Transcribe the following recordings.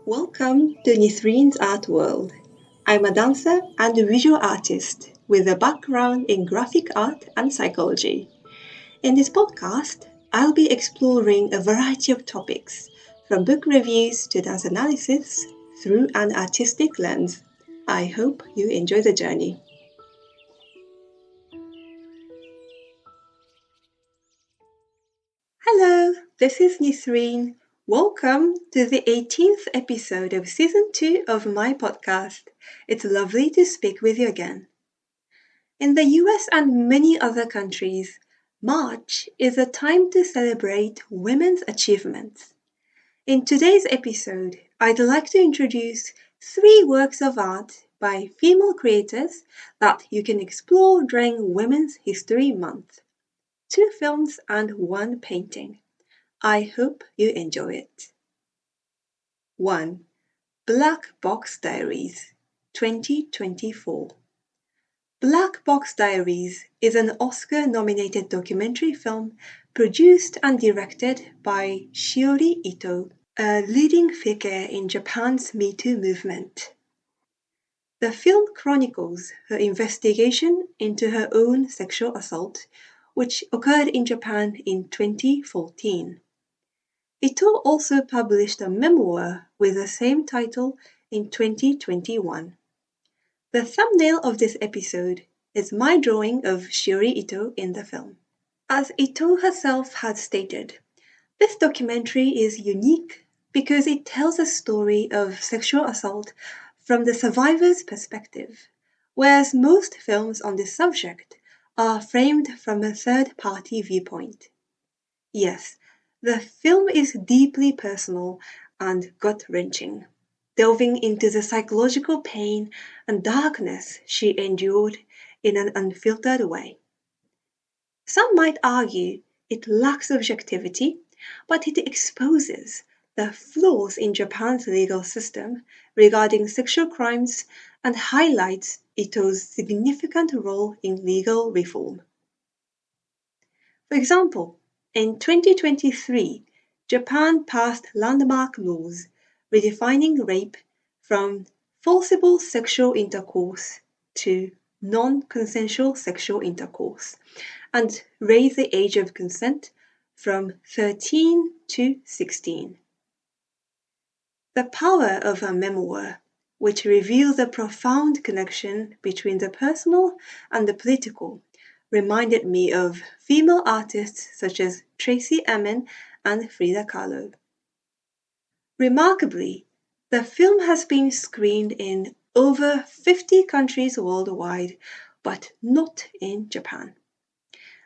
Welcome to Nisreen's Art World. I'm a dancer and a visual artist with a background in graphic art and psychology. In this podcast, I'll be exploring a variety of topics, from book reviews to dance analysis, through an artistic lens. I hope you enjoy the journey. Hello, this is Nisreen. Welcome to the 18th episode of Season 2 of my podcast. It's lovely to speak with you again. In the US and many other countries, March is a time to celebrate women's achievements. In today's episode, I'd like to introduce 3 works of art by female creators that you can explore during Women's History Month. 2 films and 1 painting. I hope you enjoy it. 1. Black Box Diaries, 2024. Black Box Diaries is an Oscar-nominated documentary film produced and directed by Shiori Itō, a leading figure in Japan's Me Too movement. The film chronicles her investigation into her own sexual assault, which occurred in Japan in 2014. Itō also published a memoir with the same title in 2021. The thumbnail of this episode is my drawing of Shiori Itō in the film. As Itō herself had stated, this documentary is unique because it tells a story of sexual assault from the survivor's perspective, whereas most films on this subject are framed from a third-party viewpoint. Yes, the film is deeply personal and gut-wrenching, delving into the psychological pain and darkness she endured in an unfiltered way. Some might argue it lacks objectivity, but it exposes the flaws in Japan's legal system regarding sexual crimes and highlights Itō's significant role in legal reform. For example, in 2023, Japan passed landmark laws redefining rape from forcible sexual intercourse to non-consensual sexual intercourse and raised the age of consent from 13 to 16. The power of a memoir, which reveals a profound connection between the personal and the political, reminded me of female artists such as Tracey Emin and Frida Kahlo. Remarkably, the film has been screened in over 50 countries worldwide, but not in Japan.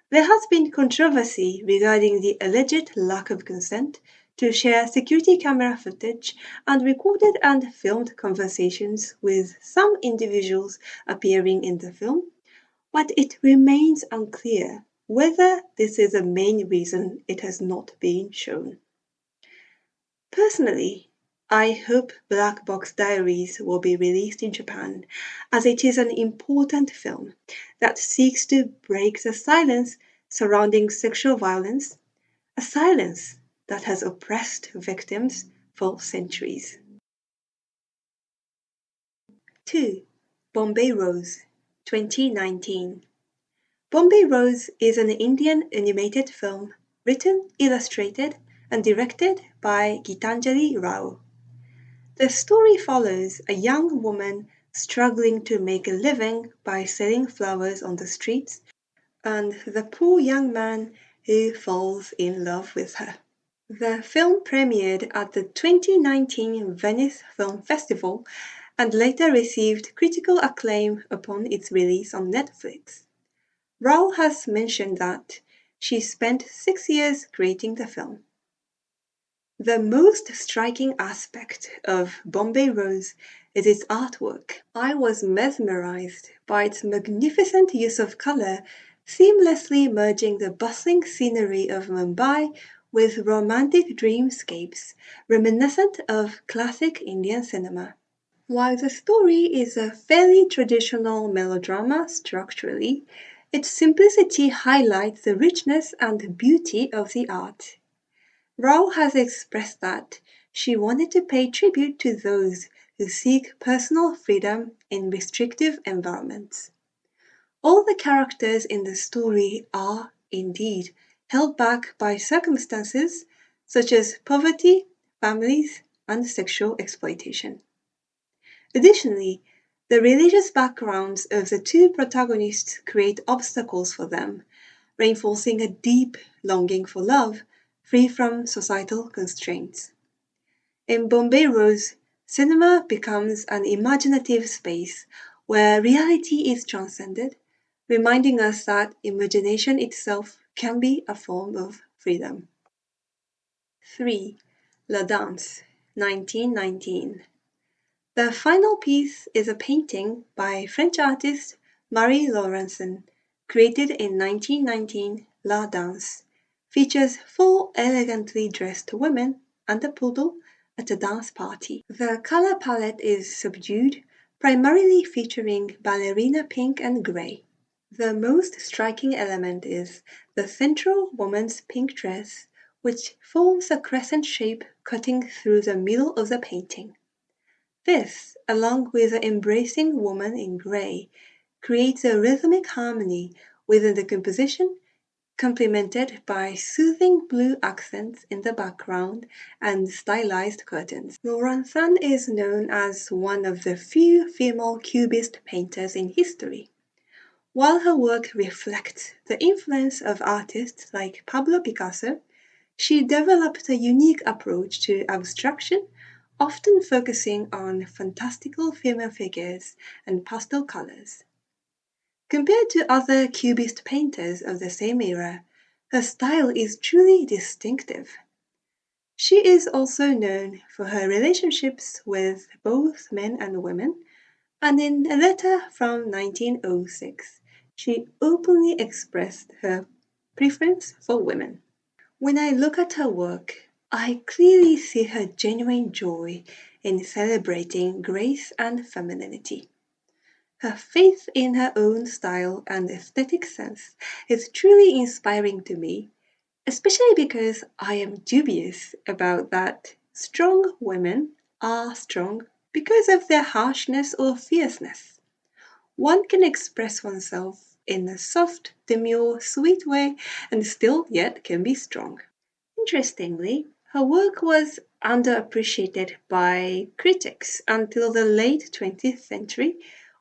There has been controversy regarding the alleged lack of consent to share security camera footage and recorded and filmed conversations with some individuals appearing in the film, but it remains unclear whether this is the main reason it has not been shown. Personally, I hope Black Box Diaries will be released in Japan, as it is an important film that seeks to break the silence surrounding sexual violence, a silence that has oppressed victims for centuries. 2. Bombay Rose, 2019. Bombay Rose is an Indian animated film written, illustrated, and directed by Gitanjali Rao. The story follows a young woman struggling to make a living by selling flowers on the streets and the poor young man who falls in love with her. The film premiered at the 2019 Venice Film Festival and later received critical acclaim upon its release on Netflix. Rao has mentioned that she spent 6 years creating the film. The most striking aspect of Bombay Rose is its artwork. I was mesmerized by its magnificent use of color, seamlessly merging the bustling scenery of Mumbai with romantic dreamscapes reminiscent of classic Indian cinema. While the story is a fairly traditional melodrama structurally, its simplicity highlights the richness and beauty of the art. Rao has expressed that she wanted to pay tribute to those who seek personal freedom in restrictive environments. All the characters in the story are, indeed, held back by circumstances such as poverty, families, and sexual exploitation. Additionally, the religious backgrounds of the two protagonists create obstacles for them, reinforcing a deep longing for love, free from societal constraints. In Bombay Rose, cinema becomes an imaginative space where reality is transcended, reminding us that imagination itself can be a form of freedom. 3. La Danse, 1919. The final piece is a painting by French artist Marie Laurencin, created in 1919. La Danse features 4 elegantly dressed women and a poodle at a dance party. The color palette is subdued, primarily featuring ballerina pink and gray. The most striking element is the central woman's pink dress, which forms a crescent shape cutting through the middle of the painting. This, along with the embracing woman in gray, creates a rhythmic harmony within the composition, complemented by soothing blue accents in the background and stylized curtains. Laurencin is known as one of the few female cubist painters in history. While her work reflects the influence of artists like Pablo Picasso, she developed a unique approach to abstraction, often focusing on fantastical female figures and pastel colors. Compared to other Cubist painters of the same era, her style is truly distinctive. She is also known for her relationships with both men and women, and in a letter from 1906, she openly expressed her preference for women. When I look at her work, I clearly see her genuine joy in celebrating grace and femininity. Her faith in her own style and aesthetic sense is truly inspiring to me, especially because I am dubious about that strong women are strong because of their harshness or fierceness. One can express oneself in a soft, demure, sweet way and still yet can be strong. Interestingly, her work was underappreciated by critics until the late 20th century,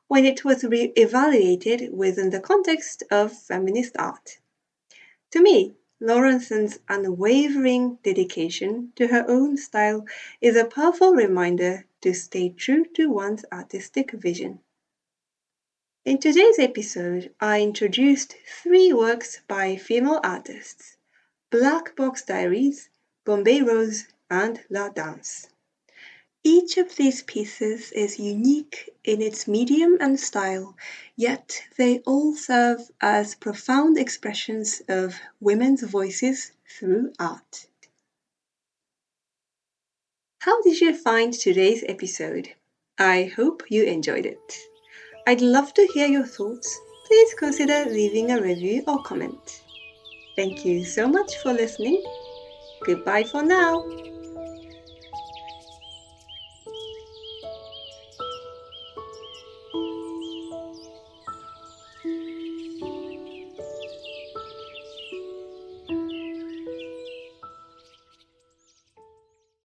when it was re-evaluated within the context of feminist art. To me, Laurencin's unwavering dedication to her own style is a powerful reminder to stay true to one's artistic vision. In today's episode, I introduced 3 works by female artists: Black Box Diaries, Bombay Rose, and La Danse. Each of these pieces is unique in its medium and style, yet they all serve as profound expressions of women's voices through art. How did you find today's episode? I hope you enjoyed it. I'd love to hear your thoughts. Please consider leaving a review or comment. Thank you so much for listening. Goodbye for now.